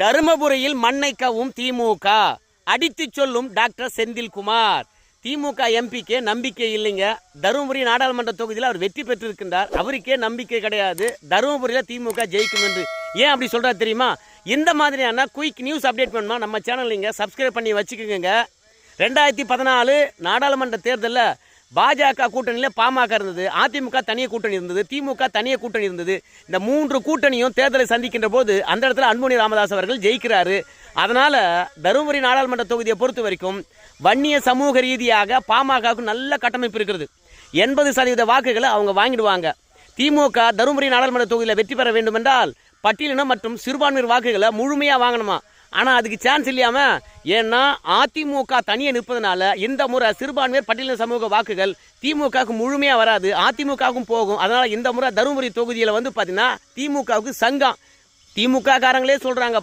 தருமபுரியில் மண்ணை கவும் திமுக அடித்து சொல்லும் டாக்டர் செந்தில்குமார். திமுக எம்பிக்கே நம்பிக்கை இல்லைங்க. தருமபுரி நாடாளுமன்ற தொகுதியில் அவர் வெற்றி பெற்றிருக்கின்றார். அவருக்கே நம்பிக்கை கிடையாது தருமபுரியில் திமுக ஜெயிக்கும் என்று. ஏன் அப்படி சொல்றா தெரியுமா? இந்த மாதிரியான குயிக் நியூஸ் அப்டேட் பண்ணுமா நம்ம சேனல் நீங்க சப்ஸ்கிரைப் பண்ணி வச்சுக்கோங்க. 2014 நாடாளுமன்ற தேர்தலில் பாஜக கூட்டணியில் பாமக இருந்தது, அதிமுக தனிய கூட்டணி இருந்தது, திமுக தனிய கூட்டணி இருந்தது. இந்த 3 கூட்டணியும் தேர்தலை சந்திக்கின்ற போது அந்த இடத்துல அன்புமணி ராமதாஸ் அவர்கள் ஜெயிக்கிறாரு. அதனால தருமபுரி நாடாளுமன்ற தொகுதியை பொறுத்த வரைக்கும் வன்னிய சமூக ரீதியாக பாமகவுக்கு நல்ல கட்டமைப்பு இருக்கிறது. 80% வாக்குகளை அவங்க வாங்கிடுவாங்க. திமுக தருமபுரி நாடாளுமன்ற தொகுதியில் வெற்றி பெற வேண்டும் என்றால் பட்டியலினம் மற்றும் சிறுபான்மையர் வாக்குகளை முழுமையாக வாங்கணுமா? ஆனால் அதுக்கு சான்ஸ் இல்லையாம. ஏன்னா அதிமுக தனியே நிற்பதனால இந்த முறை சிறுபான்மையர் பட்டியலின சமூக வாக்குகள் திமுகவுக்கு முழுமையாக வராது, அதிமுகவுக்கும் போகும். அதனால இந்த முறை தருமபுரி தொகுதியில் பார்த்தீங்கன்னா திமுகவுக்கு சங்கம். திமுக காரங்களே சொல்றாங்க